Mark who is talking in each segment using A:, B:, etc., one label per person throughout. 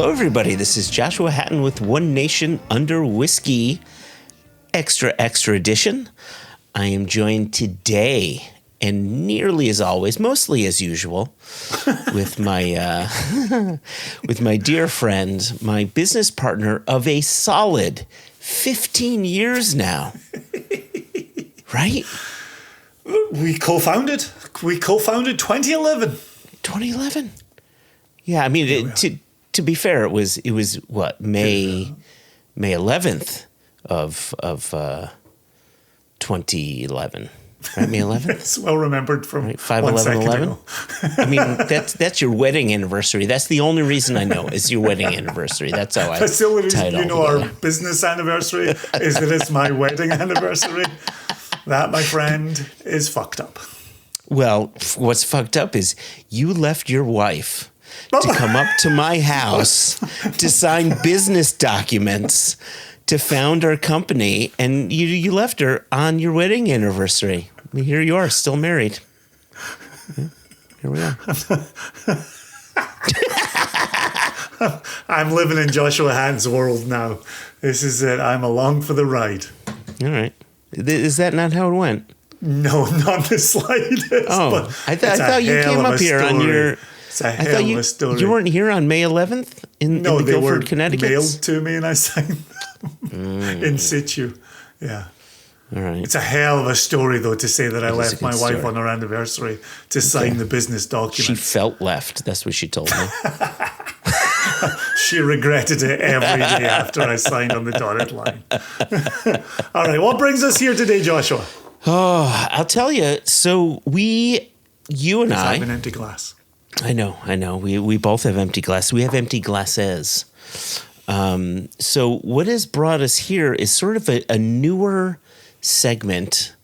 A: Hello, everybody. This is Joshua Hatton with One Nation Under Whiskey, extra edition. I am joined today, and nearly as always, mostly as usual, with my with my dear friend, my business partner of a solid 15 years now. Right?
B: We co-founded 2011.
A: 2011. Yeah, I mean, to be fair, it was what, May 11th of 2011. Right, May 11th.
B: It's well remembered from
A: right, 5/11/11. I mean, that's your wedding anniversary. That's the only reason I know is your wedding anniversary. That's how I.
B: That's the only reason you know
A: together.
B: our business anniversary is that it's my wedding anniversary. That, my friend, is fucked up.
A: Well, what's fucked up is you left your wife to come up to my house to sign business documents to found our company, and you left her on your wedding anniversary. I mean, here you are, still married. Yeah, here we are.
B: I'm living in Joshua Hatton's world now. This is it. I'm along for the ride.
A: All right. Is that not how it went?
B: No, not the slightest.
A: Oh, I thought you came up here on your...
B: It's a hell of a story.
A: You weren't here on May 11th in the Guilford, Connecticut?
B: No, they were mailed to me and I signed them in situ. Yeah.
A: All right.
B: It's a hell of a story, though, to say that I left my wife
A: story.
B: on her anniversary to sign the business document.
A: She felt left. That's what she told me.
B: She regretted it every day after I signed on the dotted line. All right. What brings us here today, Joshua?
A: Oh, I'll tell you. So you and I have
B: an empty glass.
A: I know. We both have empty glass. We have empty glasses. So what has brought us here is sort of a newer segment,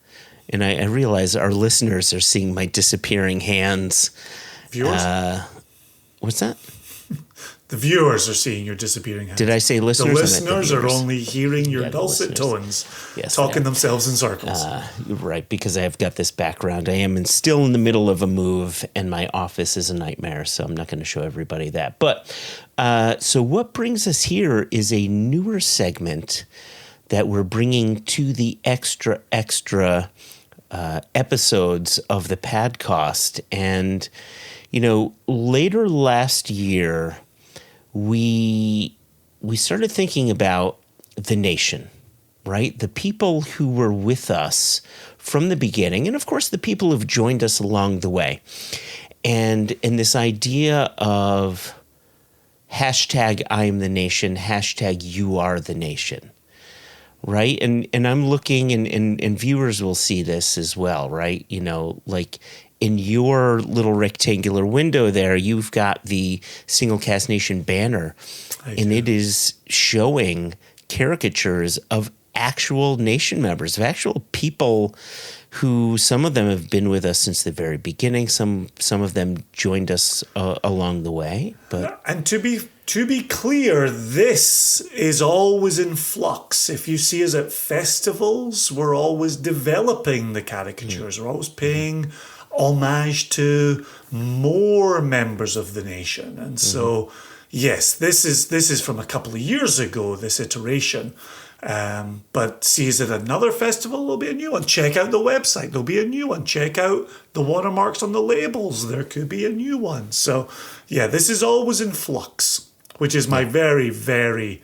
A: and I realize our listeners are seeing my disappearing hands.
B: Viewers?
A: What's that?
B: The viewers are seeing your disappearing hands.
A: Did I say listeners?
B: The listeners are only hearing your dulcet tones talking themselves in circles.
A: Right, because I've got this background. I am still in the middle of a move, and my office is a nightmare, so I'm not going to show everybody that. But so what brings us here is a newer segment that we're bringing to the extra episodes of the Padcost. And, later last year, we started thinking about the nation, right? The people who were with us from the beginning, and of course the people who've joined us along the way. And this idea of hashtag I am the nation, hashtag you are the nation, right? And I'm looking, and viewers will see this as well, right? Like in your little rectangular window there, you've got the Single Cask Nation banner, and it is showing caricatures of actual nation members, of actual people who, some of them have been with us since the very beginning. Some of them joined us along the way. But
B: and to be clear, this is always in flux. If you see us at festivals, we're always developing the caricatures. We're always paying homage to more members of the nation. And so, yes, this is from a couple of years ago, this iteration. But see us at another festival, there'll be a new one. Check out the website, there'll be a new one. Check out the watermarks on the labels, there could be a new one. So, yeah, this is always in flux, which is my very, very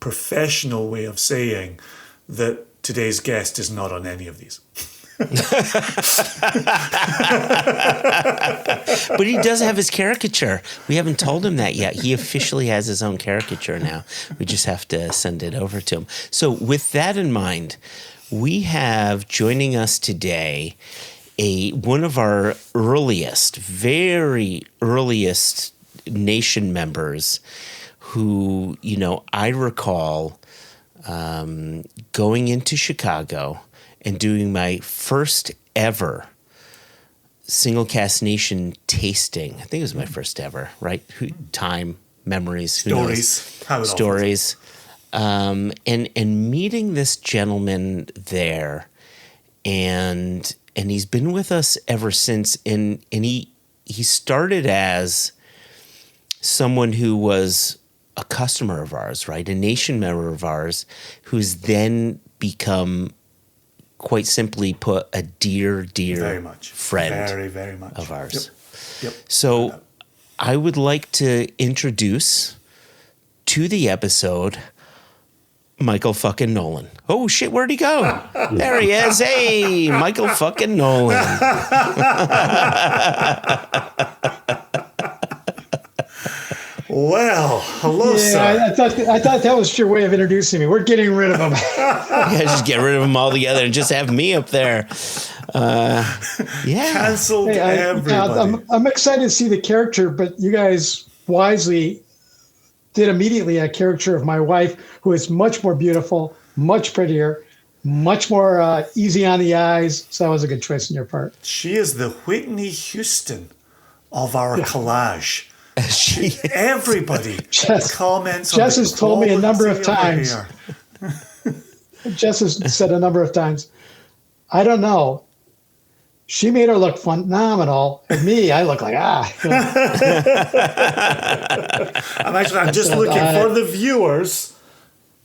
B: professional way of saying that today's guest is not on any of these.
A: But he does have his caricature. We haven't told him that yet. He officially has his own caricature now. We just have to send it over to him. So with that in mind, we have joining us today one of our very earliest nation members who, I recall going into Chicago and doing my first ever Single Cask Nation tasting. I think it was my first ever, right? Time, memories, stories. And meeting this gentleman there, and he's been with us ever since. And he started as someone who was a customer of ours, right? A Nation member of ours, who's then become, quite simply put, a dear
B: very much.
A: friend
B: Very, very much.
A: of ours.
B: Yep.
A: So I would like to introduce to the episode Michael fucking Nolan. Oh shit, where'd he go? There he is. Hey, Michael fucking Nolan.
B: Well, hello, sir.
C: I thought that was your way of introducing me. We're getting rid of him.
A: Yeah, just get rid of them all together and just have me up there. Yeah.
B: Cancelled everybody.
C: I'm excited to see the character, but you guys wisely did immediately a caricature of my wife, who is much more beautiful, much prettier, much more easy on the eyes. So that was a good choice on your part.
B: She is the Whitney Houston of our collage. Everybody comments on
C: Jess has told me a number of times. Jess has said a number of times, I don't know. She made her look phenomenal. And me, I look like, I'm
B: just looking for the viewers.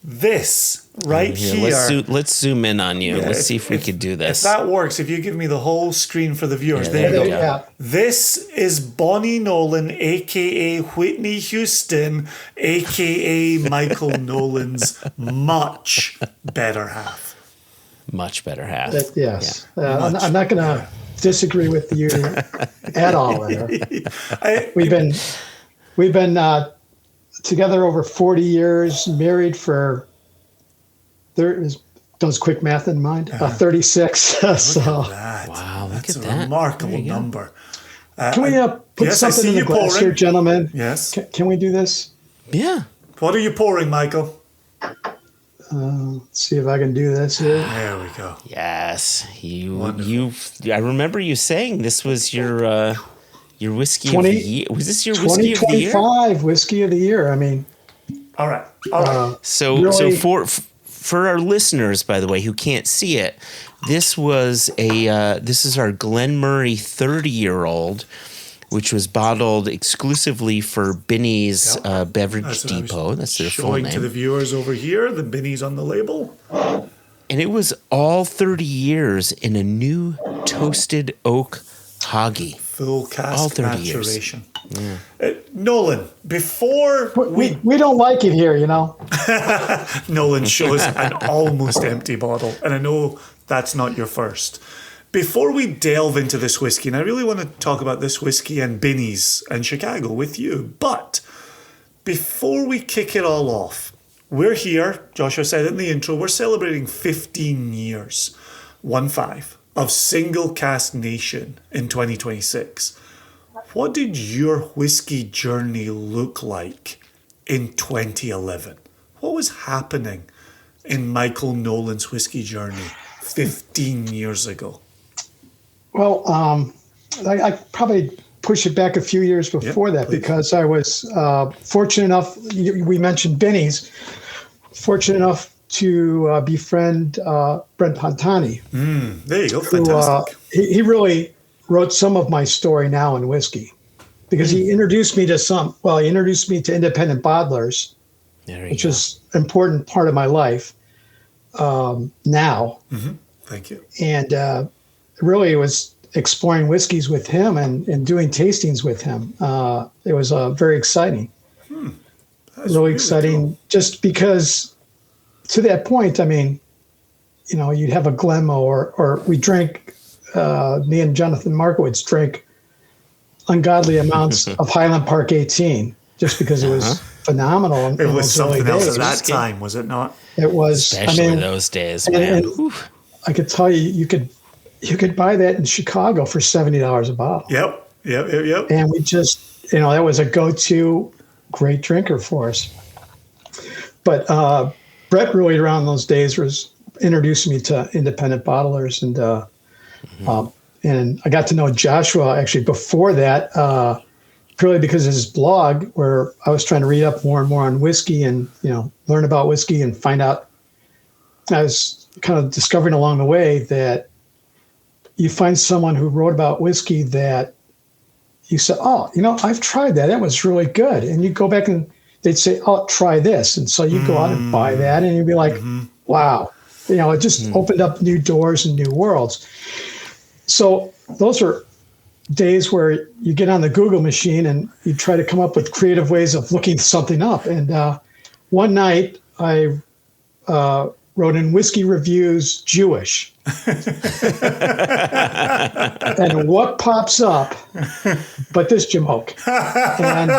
B: This right here.
A: Let's zoom in on you. Let's see if we could do this.
B: If that works, if you give me the whole screen for the viewers. There you go.
C: Yeah.
B: This is Bonnie Nolan, a.k.a. Whitney Houston, a.k.a. Michael Nolan's much better half.
A: Much better half.
C: Yes. Yeah. I'm not going to disagree with you at all there. We've been together over 40 years, married for, does quick math in mind, 36. So.
B: Look at that.
A: Wow,
B: That's
A: look at
B: a
A: that.
B: remarkable number.
C: Can we put something in the glass
B: pouring
C: here, gentlemen?
B: Yes.
C: Can we do this?
A: Yeah.
B: What are you pouring, Michael?
C: Let's see if I can do this here.
B: There we go.
A: Yes. I remember you saying this was your whiskey of the year. Was this your whiskey of the year?
C: 2025 whiskey of the year. I mean,
B: all right.
A: So
C: really,
A: for our listeners, by the way, who can't see it, this is our Glen Murray 30-year-old, which was bottled exclusively for Binny's Beverage Depot. That's their full name.
B: Showing to the viewers over here, the Binny's on the label.
A: And it was all 30 years in a new toasted oak hoggy.
B: Full cask
A: all 30
B: maturation.
A: Years.
B: Yeah. Nolan, before
C: we don't like it here, you know.
B: Nolan shows an almost empty bottle, and I know that's not your first. Before we delve into this whiskey, and I really want to talk about this whiskey and Binny's and Chicago with you, but before we kick it all off, we're here, Joshua said in the intro, we're celebrating 15 years, 15, of Single Cask Nation in 2026. What did your whiskey journey look like in 2011? What was happening in Michael Nolan's whiskey journey 15 years ago?
C: Well, I probably push it back a few years before that, please. Because I was fortunate enough, we mentioned Binny's, fortunate enough to befriend Brent Pontani.
B: There you go, fantastic.
C: He really wrote some of my story now in whiskey, because he introduced me to independent bottlers, which is an important part of my life now.
B: Mm-hmm. Thank you.
C: And really it was exploring whiskeys with him and doing tastings with him. It was very exciting. Really exciting, cool. Just because to that point, I mean, you know, you'd have a Glenmo or we drank, me and Jonathan Markowitz drank ungodly amounts of Highland Park 18 just because it was phenomenal.
B: It was something else at that time, was it not?
C: It was.
A: Especially those days, man.
C: And I could tell you could buy that in Chicago for $70 a bottle.
B: Yep.
C: And we just, you know, that was a go-to great drinker for us. But Brett really around those days was introducing me to independent bottlers, and I got to know Joshua actually before that, purely because of his blog, where I was trying to read up more and more on whiskey and, you know, learn about whiskey and find out. I was kind of discovering along the way that you find someone who wrote about whiskey that you say, oh, I've tried that. That was really good. And you go back and they'd say, oh, try this. And so you go out and buy that and you'd be like, wow, it just opened up new doors and new worlds. So those are days where you get on the Google machine and you try to come up with creative ways of looking something up. And one night I wrote in Whiskey Reviews Jewish. And what pops up but this jamoke? And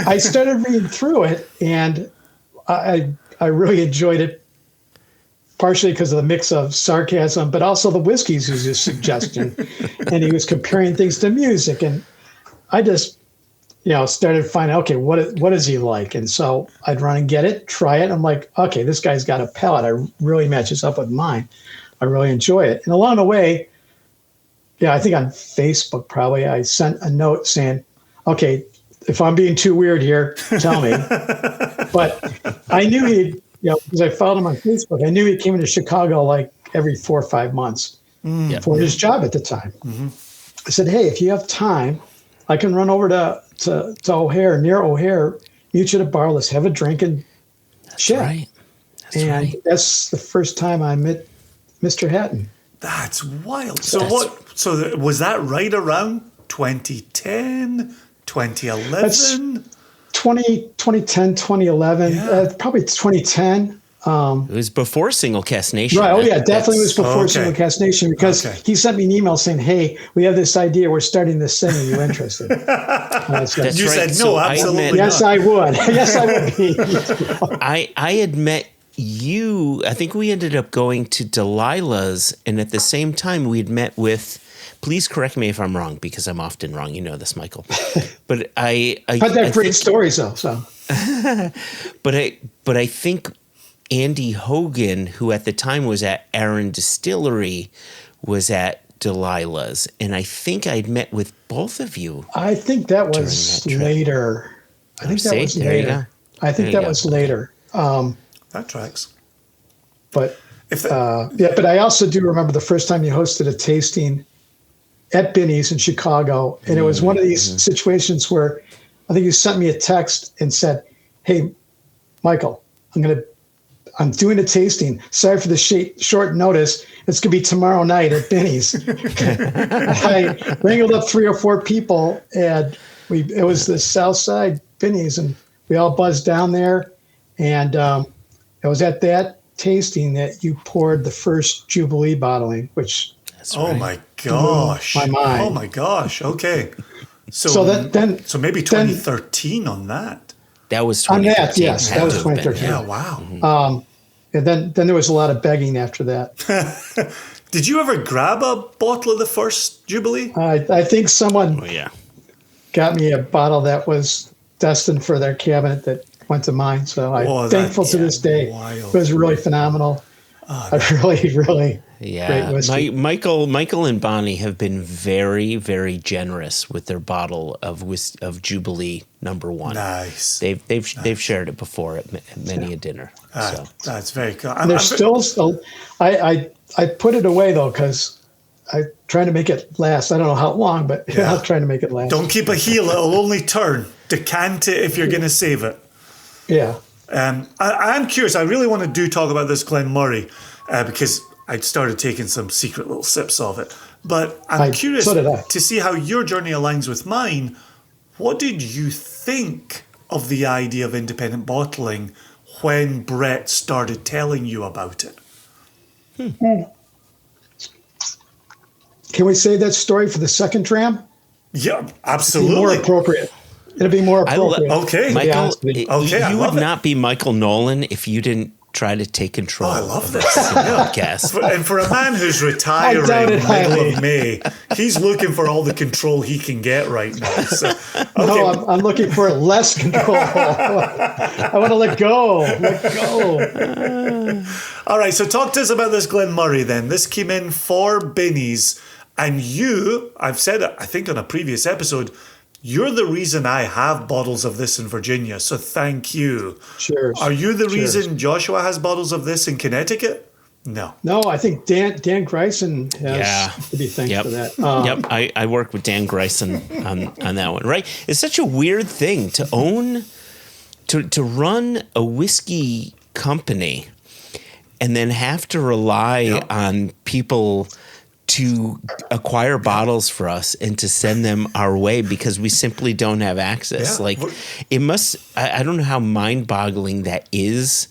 C: I started reading through it, and I really enjoyed it, partially because of the mix of sarcasm, but also the whiskeys was his suggestion. And he was comparing things to music. And I just, started finding, okay, what is he like? And so I'd run and get it, try it. I'm like, okay, this guy's got a palate. I really matches up with mine. I really enjoy it. And along the way, I think on Facebook probably, I sent a note saying, okay, if I'm being too weird here, tell me. But I knew he'd, because I followed him on Facebook, I knew he came into Chicago like every 4 or 5 months for his job at the time. I said, hey, if you have time, I can run over to O'Hare, near O'Hare, meet you at a bar, let's have a drink and chat.
A: Right.
C: That's the first time I met Mr. Hatton.
B: That's wild. So was that right around 2010, 2011?
C: 2010, 2011, probably 2010.
A: It was before Single Cask Nation.
C: Right. Oh, yeah, definitely was before Single Cask Nation, because he sent me an email saying, hey, we have this idea. We're starting this thing. Are you interested?
B: Said, you said, no, absolutely not.
C: Yes, I would. Yes, I would be.
A: I had met you. I think we ended up going to Delilah's, and at the same time we had met with, please correct me if I'm wrong, because I'm often wrong. You know this, Michael. But I
C: have great stories, though. So,
A: but I think Andy Hogan, who at the time was at Aaron Distillery, was at Delilah's, and I think I'd met with both of you.
C: I think that was later. I think that was later. I think that was later.
B: That tracks.
C: But but I also do remember the first time you hosted a tasting at Binny's in Chicago, and it was one of these situations where I think you sent me a text and said, "Hey, Michael, I'm doing a tasting. Sorry for the short notice. It's going to be tomorrow night at Binny's." I wrangled up 3 or 4 people, and it was the South Side Binny's, and we all buzzed down there. And it was at that tasting that you poured the first Jubilee bottling, which
B: my gosh,
C: my mind.
B: Oh my gosh. Okay, so maybe 2013 on that.
A: That was 2013.
C: On that, yes, that was 2013.
B: Yeah, wow.
C: And then there was a lot of begging after that.
B: Did you ever grab a bottle of the first Jubilee?
C: I think someone got me a bottle that was destined for their cabinet that went to mine. So I'm thankful to this day. Wild. It was really phenomenal. Really great whiskey.
A: Michael and Bonnie have been very, very generous with their bottle of Jubilee #1.
B: Nice.
A: They've shared it before at many a dinner. So.
B: That's very cool.
C: And there's still I put it away though, because I'm trying to make it last. I don't know how long, but I'm trying to make it last.
B: Don't keep a heel; it'll only turn. Decant it if you're going to save it.
C: Yeah.
B: I'm curious. I really want to talk about this Glen Murray because I started taking some secret little sips of it. But I'm curious to see how your journey aligns with mine. What did you think of the idea of independent bottling when Brett started telling you about it?
C: Can we save that story for the second dram?
B: Yeah, absolutely.
C: More appropriate. It'll be more appropriate.
B: Okay.
A: Michael, you would not be Michael Nolan if you didn't try to take control of this podcast.
B: And for a man who's retiring middle of May, he's looking for all the control he can get right now. So, okay.
C: No, I'm looking for less control. I want to let go.
B: All right, so talk to us about this Glen Murray then. This came in for Binny's, and I've said it, I think on a previous episode, you're the reason I have bottles of this in Virginia, so thank you.
C: Cheers.
B: Are you the reason Joshua has bottles of this in Connecticut?
C: No, I think Dan Greisen has to be thanked for that.
A: I work with Dan Greisen on that one, right? It's such a weird thing to own, to run a whiskey company and then have to rely on people to acquire bottles for us and to send them our way because we simply don't have access.
B: Yeah.
A: Like it must, I don't know how mind-boggling that is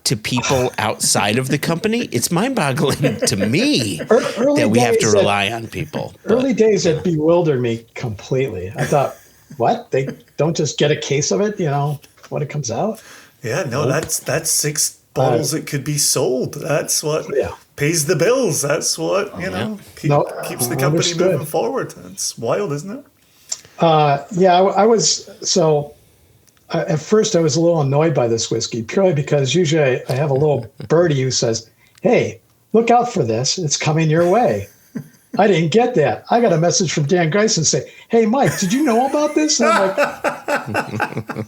A: to people outside of the company. It's mind-boggling to me that we have to rely on people.
C: Early days, it bewildered me completely. I thought, what? They don't just get a case of it, when it comes out?
B: Yeah, no, that's 6 bottles that could be sold. That's what pays the bills. That's what, keeps the company moving forward. It's wild, isn't it?
C: I was, at first I was a little annoyed by this whiskey, purely because usually I have a little birdie who says, hey, look out for this. It's coming your way. I didn't get that. I got a message from Dan Greisen saying, hey, Mike, did you know about this? And I'm like,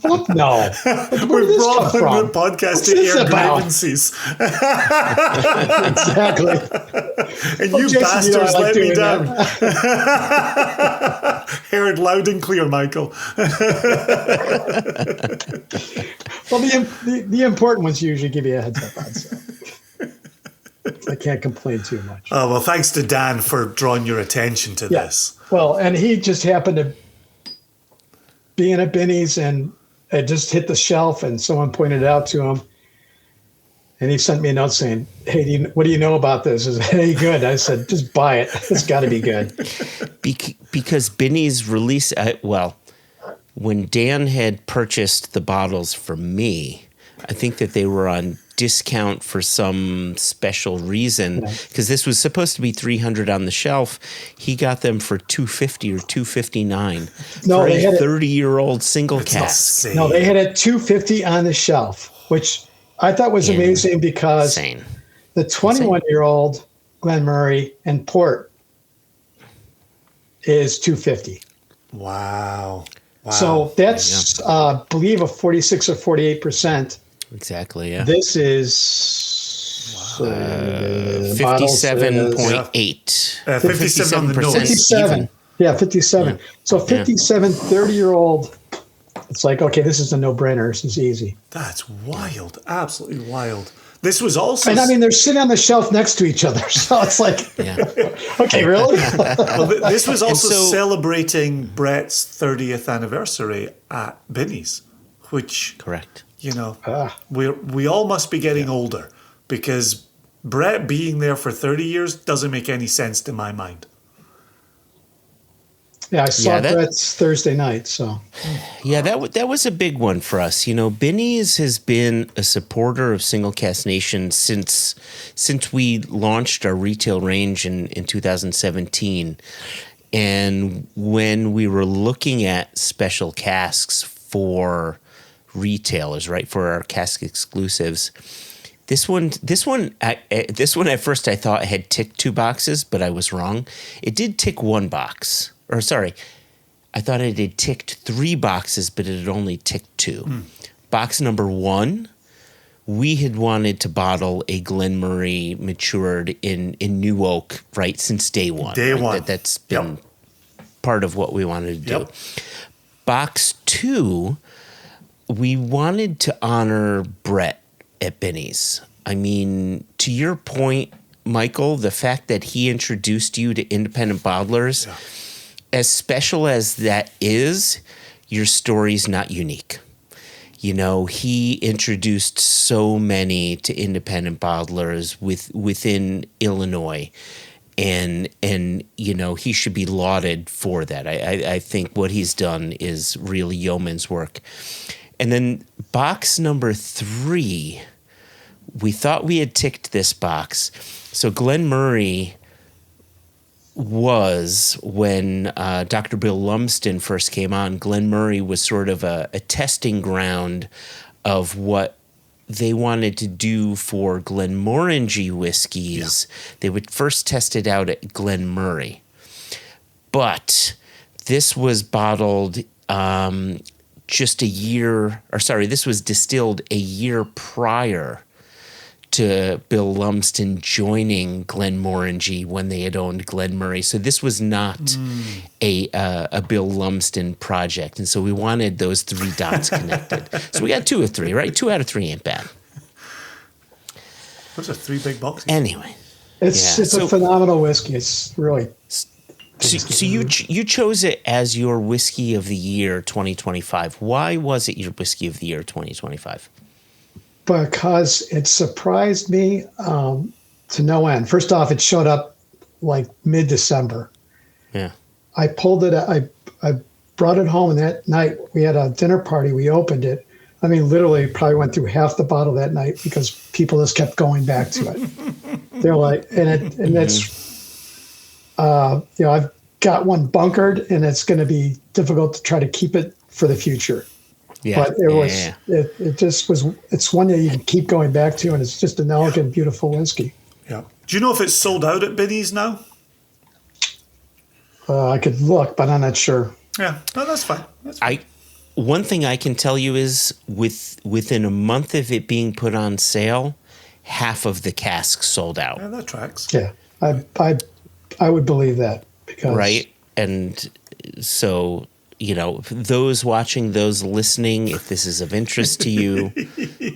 C: fuck no. Where did this come from?
B: The podcast to air grievances.
C: Exactly.
B: And you
C: Jason,
B: bastards
C: I like
B: let me down.
C: That.
B: Hear it loud and clear, Michael.
C: Well, the important ones usually give you a heads up on, so I can't complain too much.
B: Oh, well, thanks to Dan for drawing your attention to this.
C: Well, and he just happened to be in a Binny's and it just hit the shelf and someone pointed it out to him. And he sent me a note saying, hey, what do you know about this? I said, hey, good. I said, just buy it. It's got to be good.
A: Because Binny's release, when Dan had purchased the bottles for me, I think that they were on discount for some special reason because this was supposed to be $300 on the shelf. He got them for $250 or $259 for a 30-year-old single cask.
C: No, they had it $250 on the shelf, which I thought was amazing because the 21-year-old Glenmurray and port is $250.
B: Wow.
C: So that's, I believe, a 46 or 48%.
A: Exactly, yeah.
C: This is
A: 57.8.
B: 57 on the nose.
C: 57. Yeah, 57. Yeah. So 57, 30-year-old, it's like, okay, this is a no-brainer. This is easy.
B: That's wild. Absolutely wild. This was also...
C: And I mean, they're sitting on the shelf next to each other. So it's like, okay, really?
B: Well, this was also celebrating Brett's 30th anniversary at Binny's, which...
A: Correct.
B: We all must be getting older because Brett being there for 30 years doesn't make any sense to my mind.
C: Yeah, I saw Brett's Thursday night. So
A: yeah, that was a big one for us. Binny's has been a supporter of Single Cask Nation since we launched our retail range in 2017. And when we were looking at special casks for retailers, right, for our cask exclusives, this one at first I thought had ticked 2 boxes, but I was wrong. It did tick 1 box. Or sorry, I thought it had ticked 3 boxes, but it had only ticked 2. Box number 1, we had wanted to bottle a Glenmurray matured in New Oak, right, since day one.
B: Day one.
A: That's been part of what we wanted to do. Box 2, we wanted to honor Brett at Binny's. I mean, to your point, Michael, the fact that he introduced you to independent bottlers, as special as that is, your story's not unique. He introduced so many to independent bottlers within Illinois. And he should be lauded for that. I think what he's done is really yeoman's work. And then box number 3, we thought we had ticked this box. So Glenmurray was, when Dr. Bill Lumsden first came on, Glenmurray was sort of a testing ground of what they wanted to do for Glenmorangie whiskeys. They would first test it out at Glenmurray. But this was bottled this was distilled a year prior to Bill Lumsden joining Glenmorangie when they had owned Glenmurray. So this was not a Bill Lumsden project. And so we wanted those 3 dots connected. So we got 2 of 3, right? 2 out of 3 ain't bad.
B: Those are 3 big boxes.
A: Anyway.
C: It's a phenomenal whiskey. It's really...
A: So you chose it as your whiskey of the year 2025. Why was it your whiskey of the year 2025?
C: Because it surprised me to no end. First off, it showed up like mid-December.
A: Yeah.
C: I pulled it. I brought it home, and that night we had a dinner party. We opened it. I mean, literally, probably went through half the bottle that night because people just kept going back to it. They're like, and that's, I've got one bunkered, and it's going to be difficult to try to keep it for the future.
A: Yeah.
C: But it just was. It's one that you can keep going back to, and it's just an elegant, beautiful whiskey.
B: Yeah. Do you know if it's sold out at Binny's now?
C: I could look, but I'm not sure.
B: Yeah. No, that's fine.
A: One thing I can tell you is within a month of it being put on sale, half of the casks sold out.
B: Yeah, that tracks.
C: Yeah, I would believe that because
A: right, and so those watching, those listening, if this is of interest to you,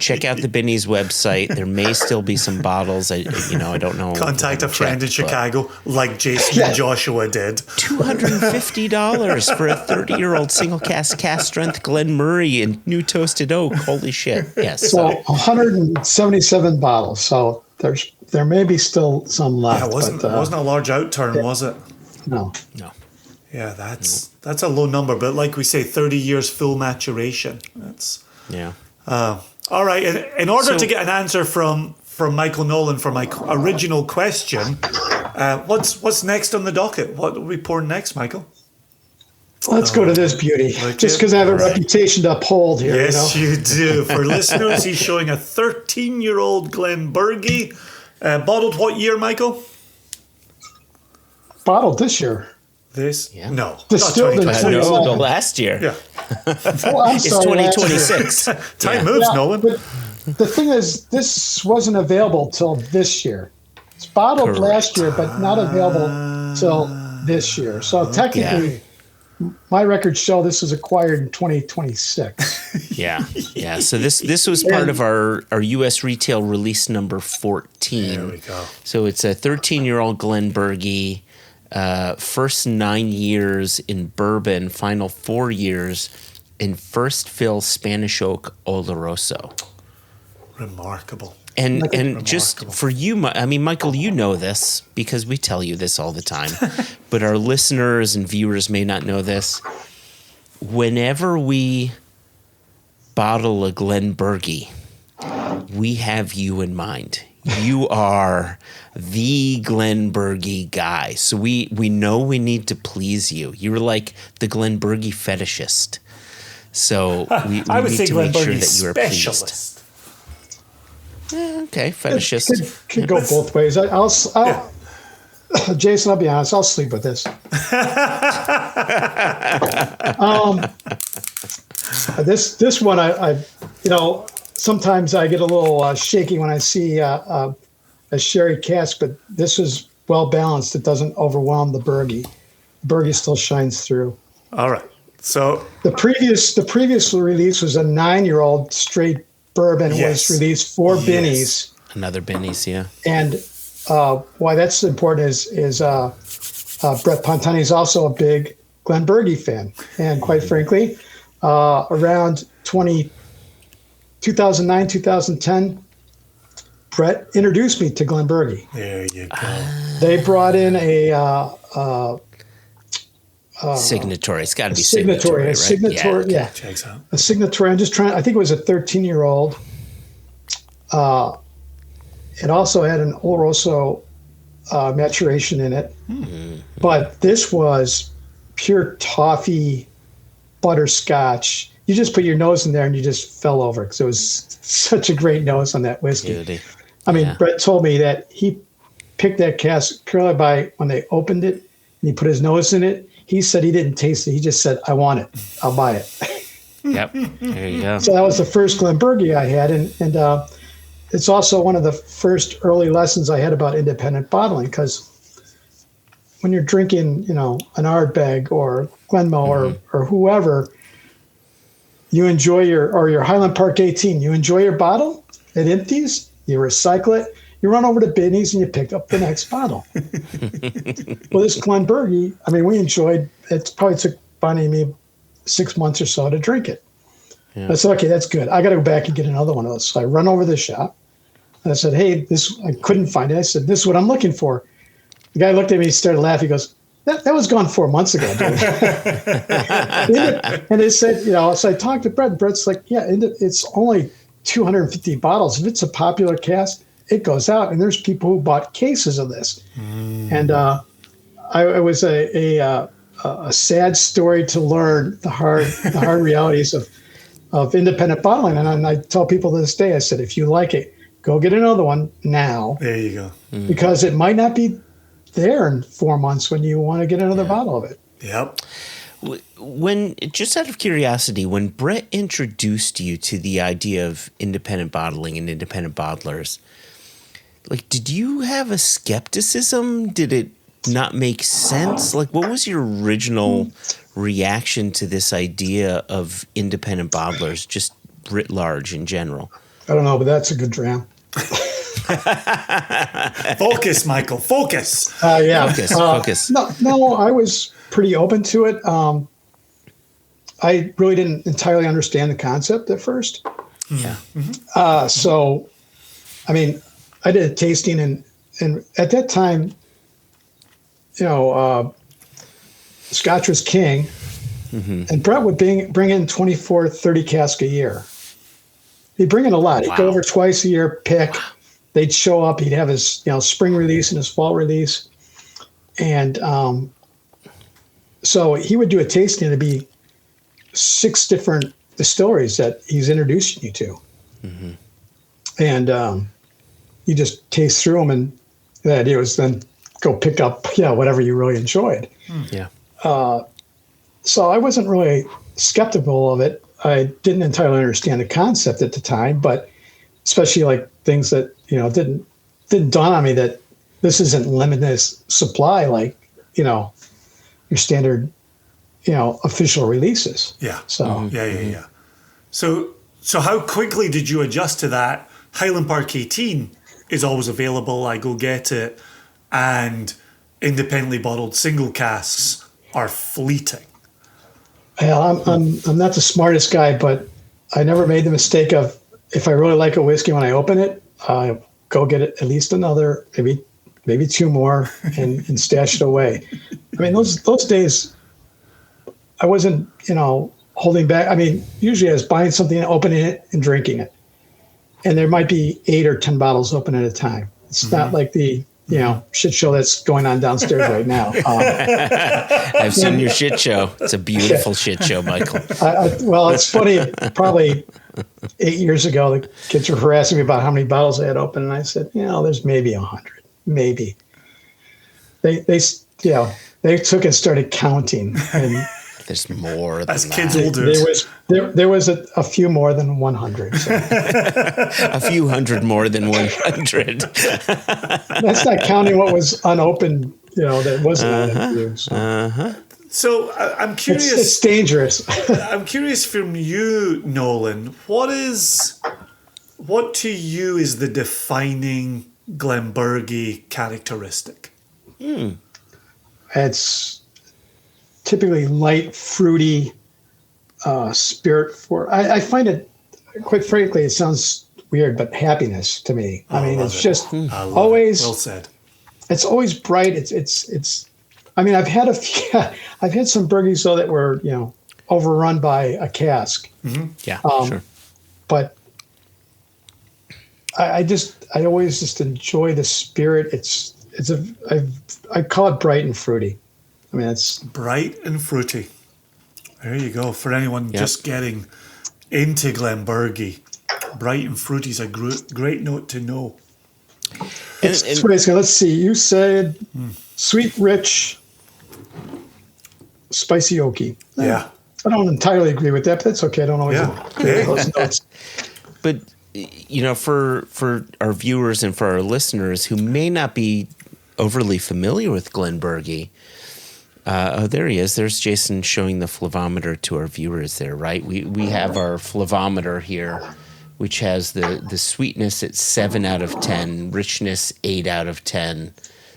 A: check out the Binny's website. There may still be some bottles. I don't know.
B: Contact a friend in Chicago, like Jason and Joshua did.
A: $250 for a 30-year-old single cask strength Glenmurray in new toasted oak. Holy shit! Yes.
C: So 177 bottles. So there may be still some left.
B: Yeah, it wasn't a large outturn, was it?
C: No.
B: Yeah, that's a low number, but like we say, 30 years full maturation. That's all right. In order to get an answer from Michael Nolan for my original question, what's next on the docket? What are we pouring next, Michael?
C: Let's go to this beauty, just because I have a reputation to uphold here.
B: Yes, you do. For listeners, he's showing a 13-year-old Glenburgie, bottled what year, Michael?
C: Bottled this year.
B: This? Yeah. No.
C: Distilled in
A: no, last year.
B: Yeah.
C: I'm
A: it's
C: sorry,
A: 2026.
B: Time moves, Nolan.
C: But the thing is, this wasn't available till this year. It's bottled last year, but not available till this year. So technically, my records show this was acquired in 2026.
A: Yeah. So this was part of our U.S. retail release number 14.
B: There we go.
A: So it's a 13-year-old Glenburgie. First 9 years in bourbon, final 4 years in first fill Spanish oak Oloroso.
B: Remarkable.
A: And just for you, I mean, Michael, you know this because we tell you this all the time, but our listeners and viewers may not know this. Whenever we bottle a Glenburgie, we have you in mind. You are the Glenburgie guy. So we know we need to please you. You're like the Glenburgie fetishist. So we
B: I would
A: need
B: say
A: to make sure
B: Glenburgie
A: that you are
B: specialist.
A: pleased. Okay, fetishist.
C: Could go both ways. I'll Jason, I'll be honest. I'll sleep with this. This one, I sometimes I get a little shaky when I see a sherry cask, but this is well balanced. It doesn't overwhelm the Burgie. Burgie still shines through.
B: All right. So
C: the previous release was a 9-year-old straight bourbon.
B: Yes.
C: Was released for Binny's.
A: Another Binny's, yeah.
C: And why that's important is Brett Pontani is also a big Glenburgie fan, and quite frankly, around 2009, 2010, Brett introduced me to Glenburgie.
B: There you go.
C: They brought in a
A: signatory. It's got to be
C: signatory.
A: right?
C: A signatory, yeah.
B: Checks out.
C: A signatory. I'm just trying. I think it was a 13-year-old. It also had an Oloroso maturation in it, but this was pure toffee, butterscotch. You just put your nose in there and you just fell over because it was such a great nose on that whiskey.
A: Beauty.
C: I mean, Brett told me that he picked that cask purely by when they opened it and he put his nose in it. He said he didn't taste it. He just said, "I want it. I'll buy it."
A: Yep. There you go.
C: So that was the first Glenburgie I had, and it's also one of the first early lessons I had about independent bottling, because when you're drinking, an Ardbeg or Glenmoe or whoever, you enjoy your Highland Park 18, you enjoy your bottle, it empties, you recycle it, you run over to Bidney's and you pick up the next bottle. Well, this Glenbergie, we enjoyed, it probably took Bonnie and me 6 months or so to drink it. Yeah. I said, okay, that's good. I got to go back and get another one of those. So I run over to the shop. And I said, hey, I couldn't find it. I said, this is what I'm looking for. The guy looked at me, he started laughing. He goes, that was gone 4 months ago, dude. And it said, so I talked to Brett, and Brett's like, yeah, it's only 250 bottles. If it's a popular cask, it goes out. And there's people who bought cases of this. And it was a sad story to learn the hard realities of independent bottling. And I tell people to this day, I said, if you like it, go get another one now.
B: There you go.
C: Because it might not be there in 4 months when you want to get another bottle of it.
B: Yep.
A: When, just out of curiosity, when Brett introduced you to the idea of independent bottling and independent bottlers, did you have a skepticism? Did it not make sense? What was your original reaction to this idea of independent bottlers, just writ large in general?
C: I don't know, but that's a good dram.
B: Focus, Michael. Focus.
C: Yeah.
A: Focus.
C: No, I was pretty open to it. I really didn't entirely understand the concept at first.
A: Yeah.
C: So, I did a tasting, and at that time, Scotch was king, and Brett would bring in 24, 30 casks a year. He'd bring in a lot. He'd go over twice a year, pick. They'd show up. He'd have his spring release and his fall release. And so he would do a tasting. It'd be 6 different distilleries that he's introducing you to. And you just taste through them, and the idea was then go pick up whatever you really enjoyed.
A: Yeah.
C: So I wasn't really skeptical of it. I didn't entirely understand the concept at the time, but especially things that didn't dawn on me that this isn't limitless supply your standard official releases.
B: Yeah.
C: So
B: Yeah. So how quickly did you adjust to that? Highland Park 18 is always available. I go get it, and independently bottled single casks are fleeting.
C: Well, I'm not the smartest guy, but I never made the mistake of, if I really like a whiskey when I open it, go get it, at least another, maybe 2 more, and stash it away. Those days, I wasn't holding back. Usually I was buying something, opening it, and drinking it, and there might be 8 or 10 bottles open at a time. It's not like the shit show that's going on downstairs right now.
A: I've seen your shit show. It's a beautiful shit show, Michael.
C: Well, it's funny. Probably 8 years ago, the kids were harassing me about how many bottles I had open, and I said, there's maybe 100, maybe. They took and started counting, and
A: there's more than
B: as
A: that.
B: kids will do.
C: There was a few more than 100. So.
A: A few hundred more than 100.
C: That's not counting what was unopened, that wasn't unopened.
B: So I'm curious.
C: It's dangerous.
B: I'm curious from you, Nolan. What to you is the defining Glenbergie characteristic?
C: It's typically light, fruity spirit. I find it, quite frankly, it sounds weird, but happiness to me. It's just always
B: well said.
C: It's always bright. It's. I've had I've had some Bergies though that were overrun by a cask.
A: Yeah, sure.
C: But I always just enjoy the spirit. I call it bright and fruity. It's
B: bright and fruity. There you go. For anyone just getting into Glenbergie, bright and fruity is a great note to know.
C: Let's see. You said sweet, rich, spicy, oaky.
B: Yeah.
C: I don't entirely agree with that, but that's okay. I don't always agree with those notes.
A: But for our viewers and for our listeners who may not be overly familiar with Glenbergie, there he is. There's Jason showing the flavometer to our viewers there, right? We have our flavometer here, which has the sweetness at 7 out of 10, richness 8 out of 10,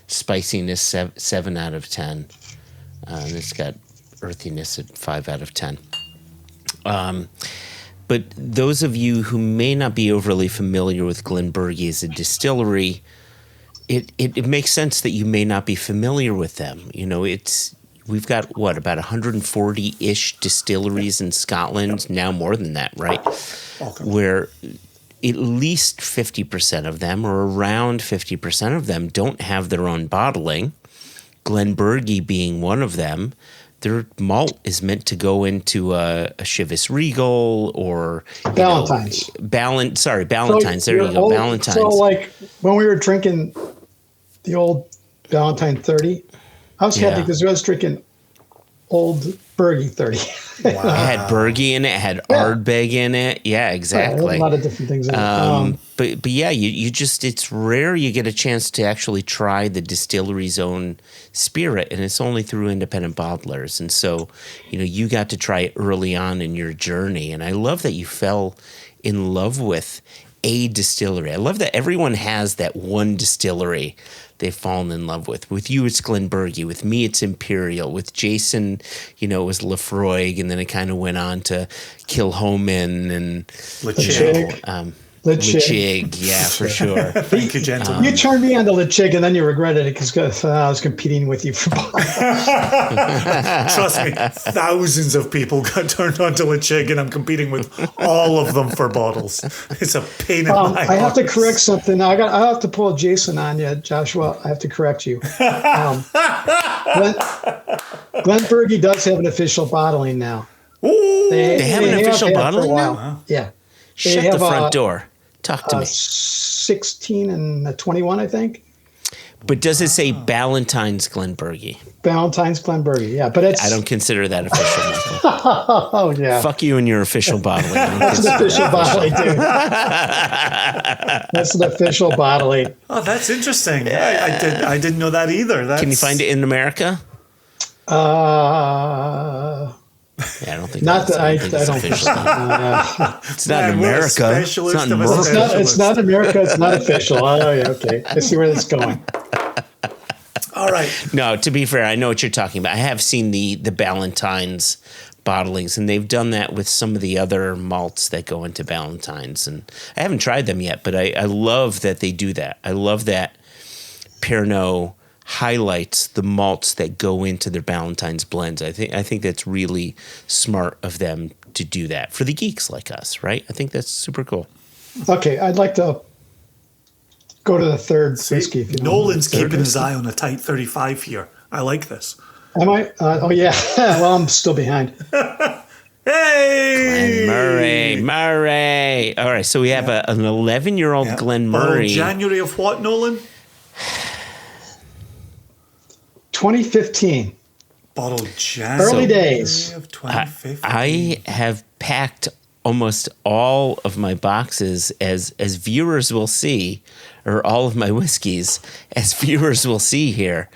A: spiciness 7 out of 10, and it's got earthiness at 5 out of 10. But those of you who may not be overly familiar with Glenbergie as a distillery, it makes sense that you may not be familiar with them. We've got about 140-ish distilleries in Scotland, now more than that, right?
B: Okay.
A: Where at least 50% of them, or around 50% of them, don't have their own bottling. Glenbergie being one of them. Their malt is meant to go into a Chivas Regal or
C: Ballantine's.
A: Ballantine's. There you go, Ballantine's.
C: So, like when we were drinking the old Ballantine 30, I was happy because I was drinking old Bergie 30.
A: Wow. It had Bergie in it. It had Ardbeg in it. Yeah, exactly.
C: A lot of different things in it.
A: But yeah, you just, it's rare you get a chance to actually try the distillery's own spirit, and it's only through independent bottlers. And so, you got to try it early on in your journey. And I love that you fell in love with a distillery. I love that everyone has that one distillery they've fallen in love with. With you, it's Glenbergie. With me, it's Imperial. With Jason, it was Lefroy, and then it kind of went on to Kilchoman and Lechig, yeah, for sure.
B: Thank you, gentlemen.
C: You turned me on to Lechig, and then you regretted it because I was competing with you for bottles.
B: Trust me, thousands of people got turned on to Lechig, and I'm competing with all of them for bottles. It's a pain in my
C: I have to
B: arse.
C: correct something. I have to pull Jason on you, Joshua. I have to correct you. Glenbergie does have an official bottling now.
B: Ooh,
A: They have an official
C: had for a
A: bottling
C: while.
A: now?
C: Yeah.
A: Shut the front door. Talk to me.
C: 16 and a 21, I think.
A: But does it say Ballantine's Glenbergie?
C: Ballantine's Glenbergie, yeah. But
A: I don't consider that official, Michael.
C: Oh, yeah.
A: Fuck you and your official bottling.
C: That's an official bottling, dude. That's an official bottling.
B: oh, that's interesting. I didn't know that either.
A: Can you find it in America?
C: Yeah,
A: I don't think
C: not that I
A: think
C: don't
A: it's
C: think
A: official.
C: so.
A: It's not in America. It's not in America.
C: It's not America. It's not official. Oh, yeah, okay. I see where this is going.
B: All right.
A: No, to be fair, I know what you're talking about. I have seen the Ballantine's bottlings, and they've done that with some of the other malts that go into Ballantine's. And I haven't tried them yet, but I love that they do that. I love that Pernod highlights the malts that go into their Ballantine's blends. I think that's really smart of them to do that for the geeks like us, right? I think that's super cool.
C: Okay, I'd like to go to the third whiskey. If you don't
B: Nolan's
C: mind.
B: keeping his eye on a tight 35 here. I like this.
C: Am I? Oh, yeah. Well, I'm still behind.
B: Hey!
A: Murray. All right, so we have an 11-year-old Glen
B: Bottled
A: Murray.
B: January of what, Nolan?
C: 2015.
B: Bottled January
C: Early days.
B: of 2015.
A: I have packed almost all of my boxes, as viewers will see, or all of my whiskeys, as viewers will see here.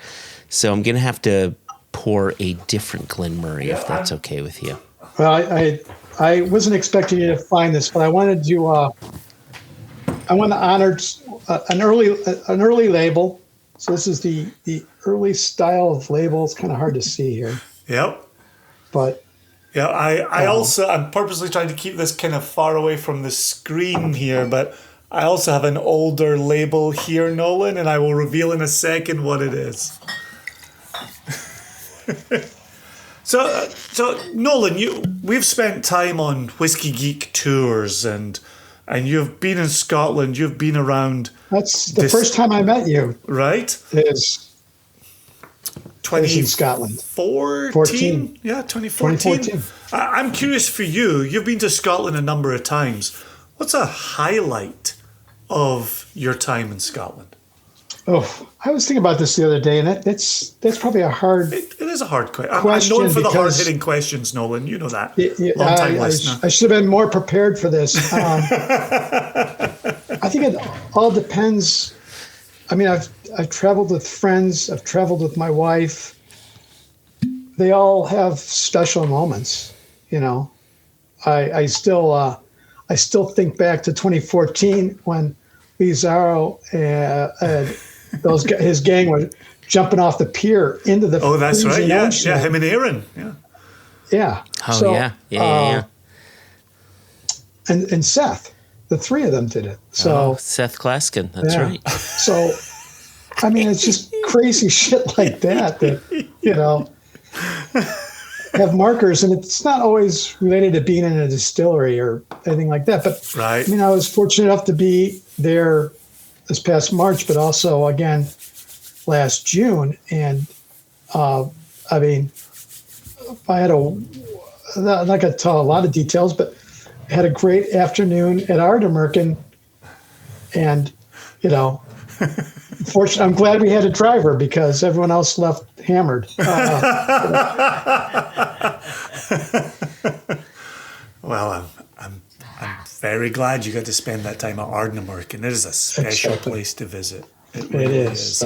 A: So I'm going to have to pour a different Glen Murray, if that's okay with you.
C: Well, I wasn't expecting you to find this, but I wanted to honor an early label. So this is the early style of label. It's kind of hard to see here,
B: Yep.
C: but
B: Yeah, I'm purposely trying to keep this kind of far away from the screen here, but I also have an older label here, Nolan, and I will reveal in a second what it is. So Nolan, we've spent time on Whiskey Geek tours, and you've been in Scotland. You've been around.
C: that's the first time I met you.
B: Right?
C: Is in Scotland.
B: 14? Yeah, 2014.
C: 2014.
B: I'm curious for you. You've been to Scotland a number of times. What's a highlight of your time in Scotland?
C: I was thinking about this the other day, and that's probably a hard.
B: It is a hard question. I'm
C: question
B: known for the
C: because-
B: hard-hitting questions, Nolan. You know that.
C: I,
B: listener.
C: I should have been more prepared for this. I think it all depends. I mean, I've traveled with friends. I've traveled with my wife. They all have special moments, you know. I still think back to 2014 when Lizarro his gang were jumping off the pier into the
B: that's right.
C: freezing
B: Yeah,
C: ocean.
B: him and Aaron.
C: Yeah.
A: Oh,
C: So,
A: yeah.
C: And Seth, the three of them did it. So
A: Seth Klaskin, that's right.
C: So, I mean, it's just crazy shit like that, you know, have markers. And it's not always related to being in a distillery or anything like that. But,
B: Right.
C: I mean, I was fortunate enough to be there this past March, but also, again, last June. And, I mean, I had I'm not going to tell a lot of details, but I had a great afternoon at RØDE, and, you know, fortunately, I'm glad we had a driver because everyone else left hammered.
B: Well, I'm very glad you got to spend that time at RØDE, and it is a special place to visit. It really is.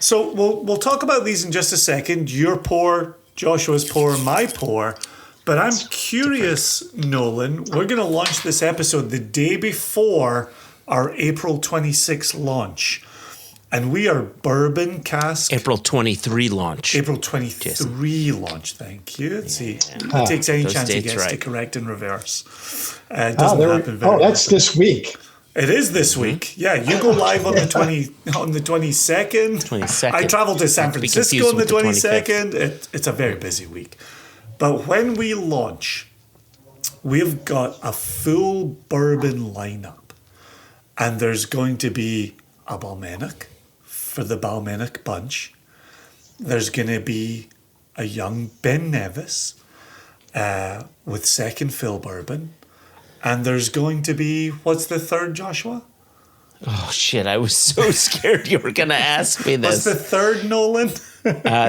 B: So we'll talk about these in just a second. Your pour, Joshua's pour, my pour. But I'm curious, Nolan, we're going to launch this episode the day before our April 26th launch. And we are bourbon cask.
A: April 23 launch.
B: April 23 launch, thank you. Let's see. He takes any
A: those
B: chance he
A: dates
B: gets to
A: right.
B: correct in reverse. It doesn't happen very
C: that's
B: often.
C: this week.
B: It is this week. Yeah, you go live on the 22nd.
A: 22nd.
B: I travel to San
A: Not to be
B: Francisco on the
A: confused with the
B: 22nd. It's a very busy week. But when we launch, we've got a full bourbon lineup. And there's going to be a Balmenic for the Balmenic bunch. There's going to be a young Ben Nevis with second fill bourbon. And there's going to be, what's the third, Joshua?
A: Oh, shit. I was so scared you were going to ask me
B: What's
A: this.
B: the third, Nolan?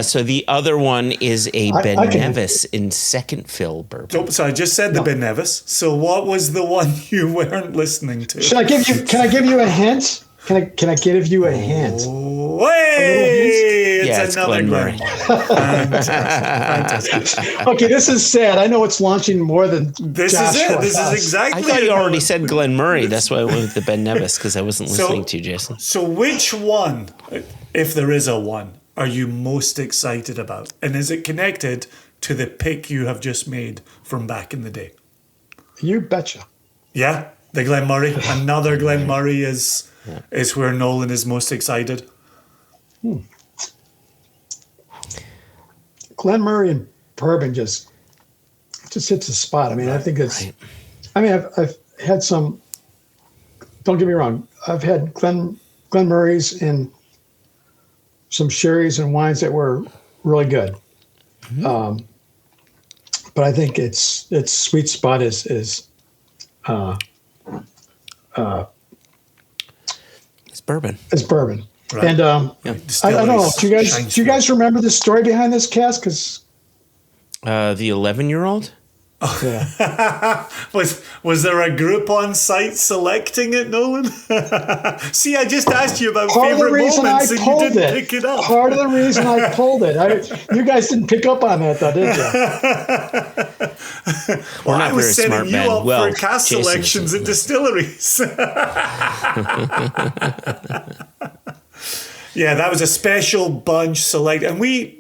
A: So the other one is a Ben
C: I can-
A: Nevis in second fill bourbon.
B: Oh, so I just said the Ben Nevis. So what was the one you weren't listening to?
C: Can I give you a hint? Can I give you a hint?
B: Way!
A: Yeah,
B: It's
A: it's
B: another
A: Glenmurray.
B: Fantastic.
C: Okay, this is sad. I know it's launching more than
B: This
C: Joshua
B: is it. This is
C: does.
B: exactly
A: I thought
B: it,
A: you already
B: Nolan.
A: said Glen Murray. That's why I went with the Ben Nevis, because I wasn't listening to you, Jason.
B: So which one, if there is a one, are you most excited about? And is it connected to the pick you have just made from back in the day?
C: You betcha.
B: Yeah, the Glen Murray. Another Glen Murray is where Nolan is most excited.
C: Glenmurray and bourbon just hits the spot. I mean, I think it's.
A: Right.
C: I mean, I've had some. Don't get me wrong. I've had Glenmurrays and some sherries and wines that were really good.
A: Mm-hmm.
C: But I think its sweet spot is
A: It's bourbon.
C: is bourbon.
B: Right.
C: And I don't know. Do you
B: Distilleries
C: guys remember the story behind this cask? Because
A: The 11-year-old?
C: yeah.
B: Was there a group on site selecting it, Nolan? See, I just asked you about
C: Part of the
B: favorite
C: reason I
B: moments and you
C: pulled
B: didn't
C: it.
B: pick it up.
C: Part of the reason I pulled it. You guys didn't pick up on that, though, did you?
A: We're not
B: I was
A: very
B: setting
A: smart,
B: you
A: man.
B: up
A: Well,
B: for cast
A: Jason
B: selections
A: isn't.
B: at distilleries. Yeah, that was a special bunch select, and we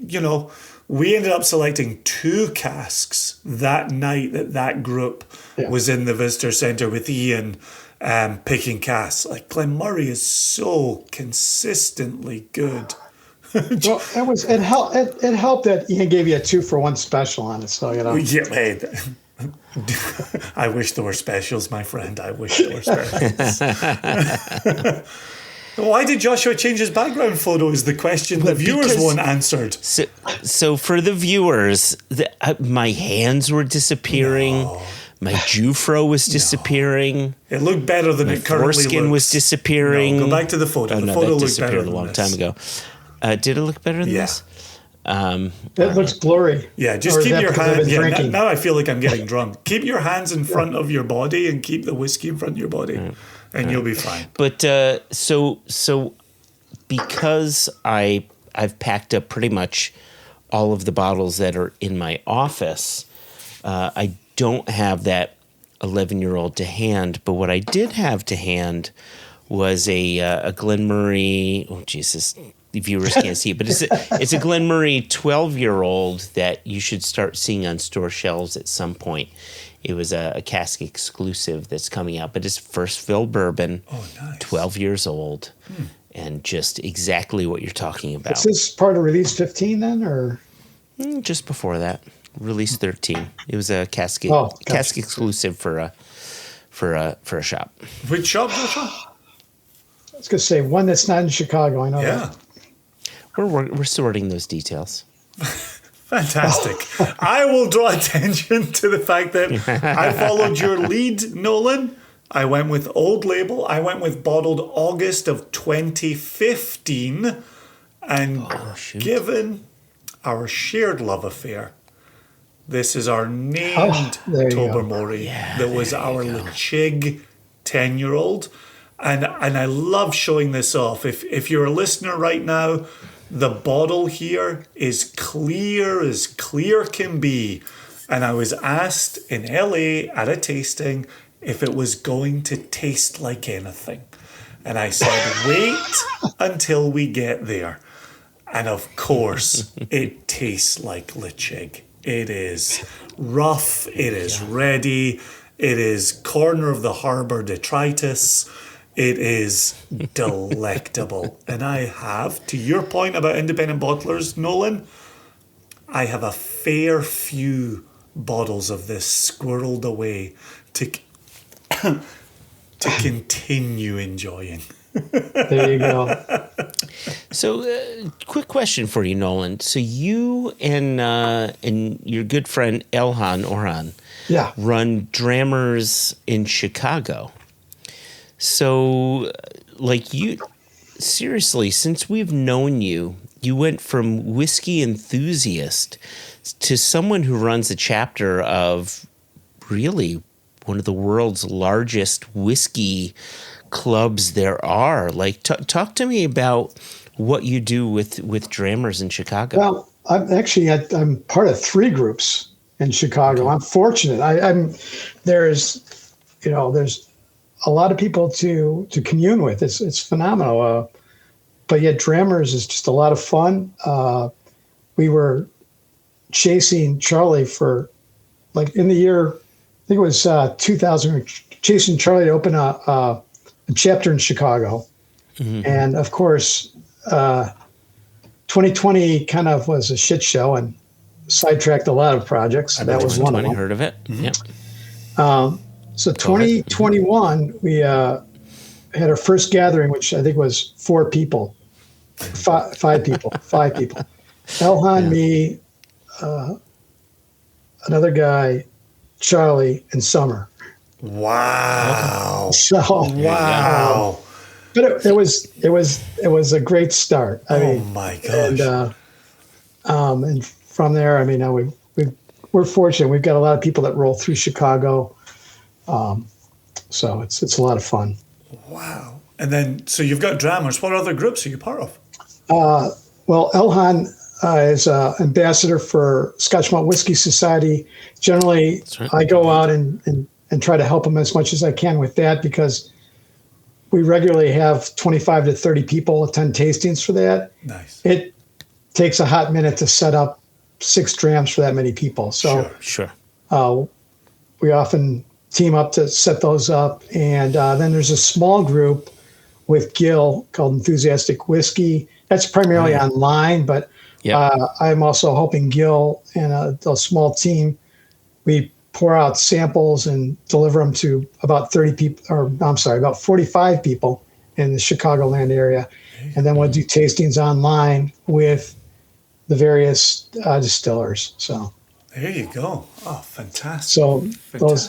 B: ended up selecting 2 casks that night that group was in the visitor center with Ian picking casks. Like Glenmurray is so consistently good.
C: Well, it helped that Ian gave you a 2-for-1 special on it. So
B: Yeah, hey, I wish there were specials, my friend. I wish there were specials. Why did Joshua change his background photo is the question the viewers
A: because-
B: won't answered.
A: So for the viewers, my hands were disappearing. My Jufro was disappearing.
B: It looked better than
A: My
B: it currently looks.
A: foreskin was disappearing.
B: No, go back to the photo.
A: Oh,
B: The
A: no,
B: photo
A: that
B: looked better
A: disappeared
B: than
A: a long
B: this.
A: time ago. Did it look better than this?
C: That looks blurry.
B: Yeah, just
C: Or is
B: keep
C: that
B: your
C: because I've
B: hands.
C: been
B: Yeah,
C: drinking?
B: now I feel like I'm getting drunk. Keep your hands in front of your body and keep the whiskey in front of your body, and you'll be fine.
A: But so because I've packed up pretty much all of the bottles that are in my office, I don't have that 11-year-old to hand. But what I did have to hand was a Glenmurray. Oh Jesus, the viewers can't see it, but it's a Glenmurray 12-year-old that you should start seeing on store shelves at some point. It was a cask exclusive that's coming out, but it's first fill bourbon.
B: Oh, nice.
A: 12 years old, and just exactly what you're talking about.
C: Is this part of release 15 then, or?
A: Just before that, release 13. It was a cask
C: Gotcha.
A: cask exclusive for a shop.
B: Which shop, Joshua?
C: I was going to say one that's not in Chicago. I know
B: Yeah.
C: that.
A: We're sorting those details.
B: Fantastic. I will draw attention to the fact that I followed your lead, Nolan. I went with Old Label. I went with bottled August of 2015. And given our shared love affair, this is our named
C: there you go.
B: Tobermory that was our Lechig 10-year-old. And I love showing this off. If you're a listener right now, the bottle here is clear as clear can be. And I was asked in LA at a tasting if it was going to taste like anything. And I said, wait until we get there. And of course, it tastes like Lechig. It is rough. It is ready. It is corner of the harbor detritus. It is delectable. And I have, to your point about independent bottlers, Nolan, I have a fair few bottles of this squirreled away to continue enjoying.
C: There you go.
A: So, quick question for you, Nolan. So you and your good friend Elhan Orhan
C: Yeah.
A: run Drammers in Chicago. So, like you, seriously, since we've known you, you went from whiskey enthusiast to someone who runs a chapter of really one of the world's largest whiskey clubs there are. Like, talk to me about what you do with Drammers in Chicago.
C: Well, I'm part of 3 groups in Chicago. I'm fortunate. There's a lot of people to commune with. It's phenomenal. But yet Drammers is just a lot of fun. We were chasing Charlie for, like, in the year, I think it was 2000, we were chasing Charlie to open a chapter in Chicago. Mm-hmm. And of course, 2020 kind of was a shit show and sidetracked a lot of projects. That was one of them.
A: Heard of it?
B: Mm-hmm.
A: Yep.
C: So 2021, we had our first gathering, which I think was 4 people, 5 people. Elhan, me, another guy, Charlie, and Summer.
B: Wow.
C: So
B: Wow.
C: but it was a great start. I mean,
B: my gosh.
C: And from there, I mean, we're fortunate. We've got a lot of people that roll through Chicago. So it's a lot of fun.
B: Wow. And then, so you've got Drammers. What other groups are you part of?
C: Well, Elhan is ambassador for Scotch Malt Whiskey Society. Generally, right. I go out and try to help him as much as I can with that, because we regularly have 25 to 30 people attend tastings for that.
B: Nice.
C: It takes a hot minute to set up 6 drams for that many people. So
A: sure.
C: We often team up to set those up. And then there's a small group with Gil called Enthusiastic Whiskey. That's primarily online, but I'm also helping Gil and a small team. We pour out samples and deliver them to about 30 people, about 45 people in the Chicagoland area. And then we'll do tastings online with the various distillers. So
B: There you go. Oh, fantastic.
C: So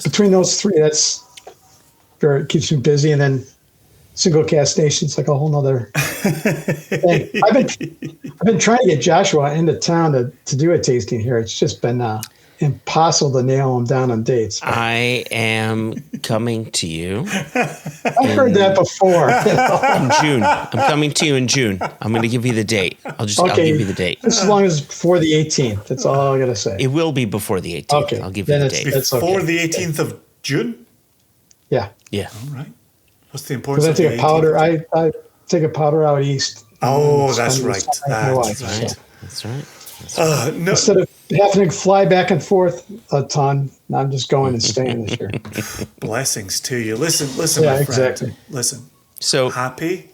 C: between those three, that's very keeps me busy. And then Single Cask Nation's like a whole nother thing. I've been trying to get Joshua into town to do a tasting here. It's just been impossible to nail him down on dates.
A: I am coming to you.
C: I've heard that before.
A: In June. I'm coming to you in June. I'm going to give you the date. I'll give you the date.
C: Just as long as before the 18th. That's all I got to say.
A: It will be before the 18th.
C: Okay.
A: I'll give you the date.
B: Before the 18th of June?
C: Yeah.
A: Yeah.
B: All right. What's the importance
C: Because I take a powder. I take a powder out east.
B: Oh, that's right. That's right.
A: That's right.
B: No.
C: Instead of having to fly back and forth a ton, I'm just going and staying this year.
B: Blessings to you. Listen,
C: Yeah,
B: my friend.
C: exactly.
B: Listen.
A: So
B: Happy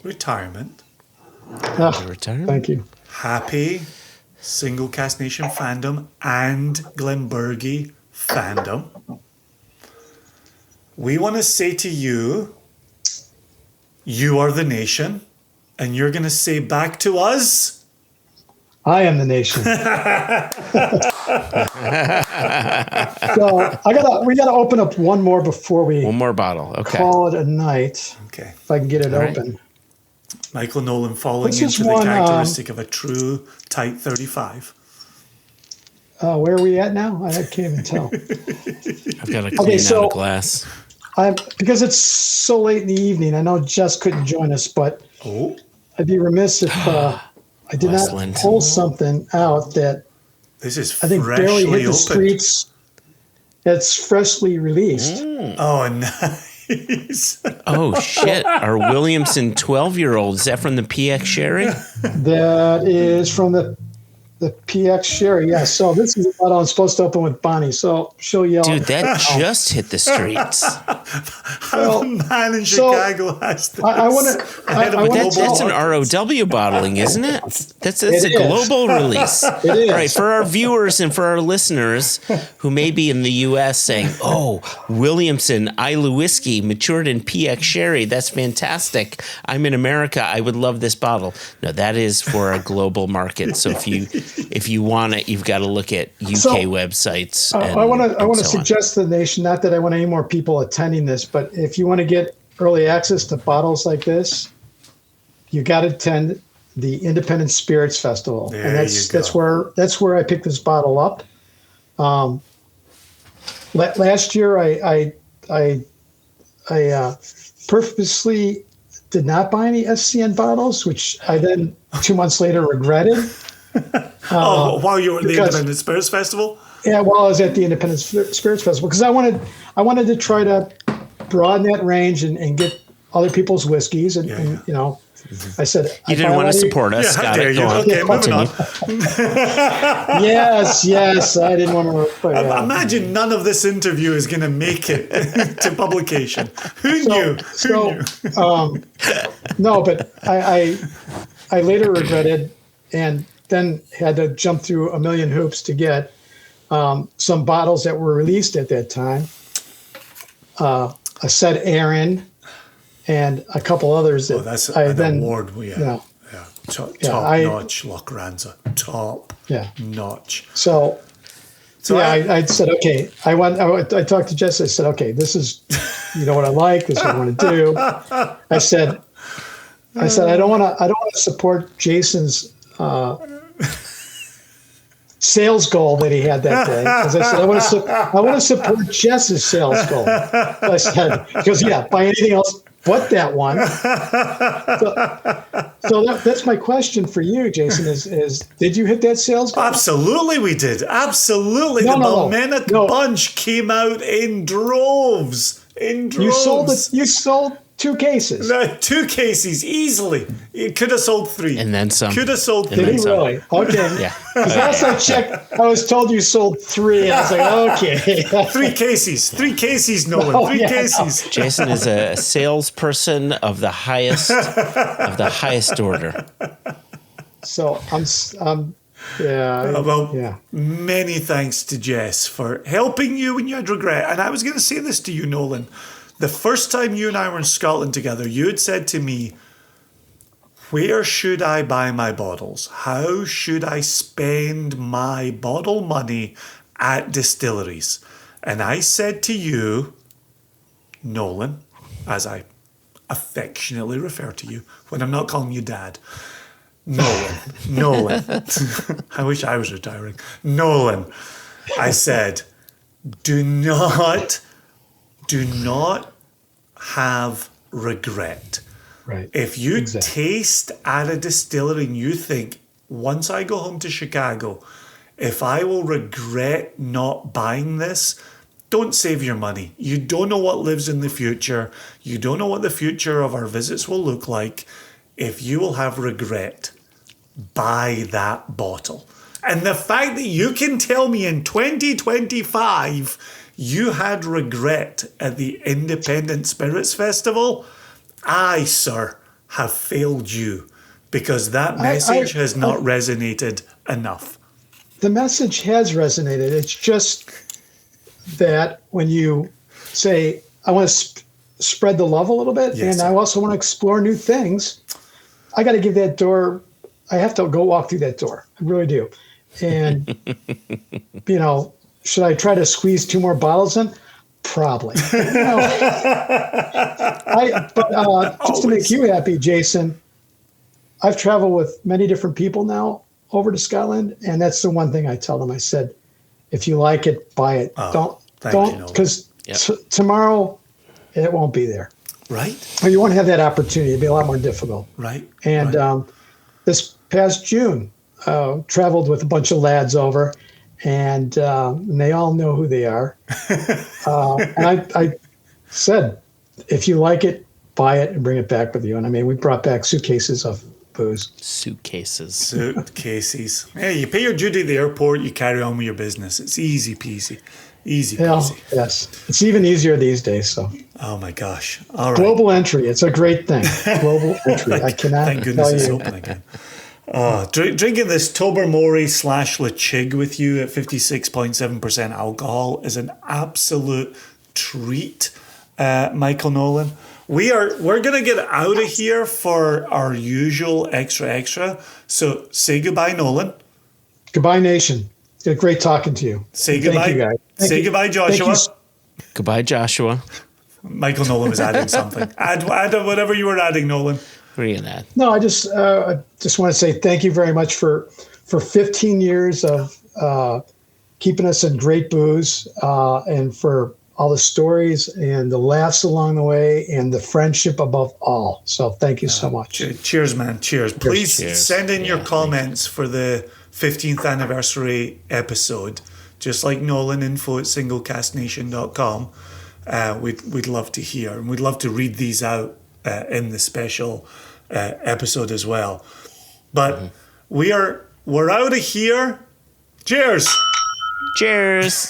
B: retirement.
A: retirement.
C: Thank you.
B: Happy Single Cask Nation fandom and Glenbergie fandom. We want to say to you, you are the nation, and you're going to say back to us,
C: I am the nation. So we gotta open up one more before we
A: One more bottle. Okay.
C: call it a night.
B: okay,
C: If I can get it
A: All right.
C: open.
B: Michael Nolan falling
C: This is
B: into the
C: one,
B: characteristic of a true tight 35.
C: Where are we at now? I can't even tell.
A: I've got to clean out a glass.
C: Because it's so late in the evening. I know Jess couldn't join us, but
B: Oh,
C: I'd be remiss if I did
A: Westland.
C: not pull something out that
B: this is
C: I think barely
B: freshly
C: hit the
B: opened.
C: streets. That's freshly released.
B: Oh, nice.
A: Oh, shit. Our Williamson 12-year-old. Is that from the PX Sherry?
C: That is from the PX Sherry. Yeah. So this is what I'm supposed to open with Bonnie. So she'll yell.
A: Dude, that just hit the streets.
B: How the man in Chicago has this.
C: I want to.
B: ahead of a global
A: That's an
B: market.
A: ROW bottling, isn't it? That's
C: It
A: a
C: is.
A: global release.
C: It is.
A: All right, for our viewers and for our listeners who may be in the U.S. saying, oh, Williamson Islay whiskey matured in PX Sherry. That's fantastic. I'm in America. I would love this bottle. No, that is for a global market. So if you want it, you've got to look at UK websites.
C: I want to
A: and so on.
C: suggest to the nation, not that I want any more people attending this, but if you want to get early access to bottles like this, you got to attend the Independent Spirits Festival,
B: There
C: and that's where I picked this bottle up. Last year, I purposely did not buy any SCN bottles, which I then 2 months later regretted.
B: While you were at the
C: because-
B: Independent Spirits Festival?
C: Yeah, while I was at the Independent Spirits Festival, because I wanted to try to broaden that range and get other people's whiskeys, and you know, I said
A: You didn't want to support us.
B: Yeah, how
A: Got
B: dare
A: it.
B: you?
A: Go on.
B: Okay, moving on.
C: Yes, I didn't want to. But, yeah.
B: Imagine none of this interview is going to make it to publication. Who knew?
C: No, but I later regretted, and then had to jump through a million hoops to get some bottles that were released at that time. A said Aaron and a couple others that
B: That's
C: I
B: an
C: then
B: award.
C: yeah.
B: Top
C: I-
B: notch, Lochranza. Top notch.
C: So
B: I
C: I said, okay, I talked to Jess. I said, okay, this is, you know what I like. This is what I want to do. I said, I don't want to support Jason's sales goal that he had that day. Because I said, I want to support Jess's sales goal. So I said, he goes, yeah, buy anything else but that one. So that's my question for you, Jason, is did you hit that sales goal?
B: Absolutely, we did. Absolutely. The Balmenic bunch came out in droves.
C: You sold 2 cases.
B: No, 2 cases, easily. You could have sold 3.
A: And then some.
B: Could have sold 3.
C: Did he really? Okay.
A: Yeah.
C: Because last I checked, I was told you sold 3. I was like, okay.
B: 3 cases. 3 cases, Nolan.
C: Oh,
B: 3
C: yeah.
B: cases.
A: Jason is a salesperson of the highest order.
C: So I'm yeah.
B: Many thanks to Jess for helping you when you had regret. And I was going to say this to you, Nolan. The first time you and I were in Scotland together, you had said to me, where should I buy my bottles? How should I spend my bottle money at distilleries? And I said to you, Nolan, as I affectionately refer to you when I'm not calling you Dad, Nolan. I wish I was retiring. Nolan, I said, do not have regret.
C: Right.
B: If you taste at a distillery and you think, once I go home to Chicago, if I will regret not buying this, don't save your money. You don't know what lives in the future. You don't know what the future of our visits will look like. If you will have regret, buy that bottle. And the fact that you can tell me in 2025 you had regret at the Independent Spirits Festival, I, sir, have failed you, because that message has not resonated enough.
C: The message has resonated. It's just that when you say, I want to spread the love a little bit,
B: yes,
C: and
B: sir.
C: I also want to explore new things, I got to give that door, I have to go walk through that door. I really do. And, should I try to squeeze 2 more bottles in? Probably. Just to make you happy, Jason, I've traveled with many different people now over to Scotland, and that's the one thing I tell them. I said, if you like it, buy it. Don't, because tomorrow it won't be there.
B: Right.
C: Or you won't have that opportunity. It'll be a lot more difficult.
B: Right.
C: And this past June, traveled with a bunch of lads over, and they all know who they are. And I said, if you like it, buy it and bring it back with you. And I mean, we brought back suitcases of booze.
A: Suitcases.
B: Hey, you pay your duty at the airport, you carry on with your business. It's easy peasy. Easy peasy.
C: Well, yes. It's even easier these days. So.
B: Oh my gosh. All right.
C: Global entry. It's a great thing. Global entry. I cannot
B: Thank goodness
C: tell
B: it's
C: you.
B: open again. Drinking this Tobermory / Lechig with you at 56.7% alcohol is an absolute treat, Michael Nolan. We're gonna get out of here for our usual extra. So say goodbye, Nolan.
C: Goodbye, Nation. It's great talking to you.
B: Say goodbye.
C: Thank you, guys.
B: Say goodbye, Joshua.
A: Goodbye, Joshua.
B: Michael Nolan was adding something. Add whatever you were adding, Nolan.
A: What are you gonna add?
C: No, I just want to say thank you very much for 15 years of keeping us in great booze, and for all the stories and the laughs along the way and the friendship above all. So thank you so much.
B: Cheers, man. Cheers. Please send in your
A: Yeah,
B: comments for the 15th anniversary episode. Just like Nolan, info@singlecasknation.com. We'd love to hear, and we'd love to read these out in the special episode as well. But we're out of here. Cheers.
A: Cheers.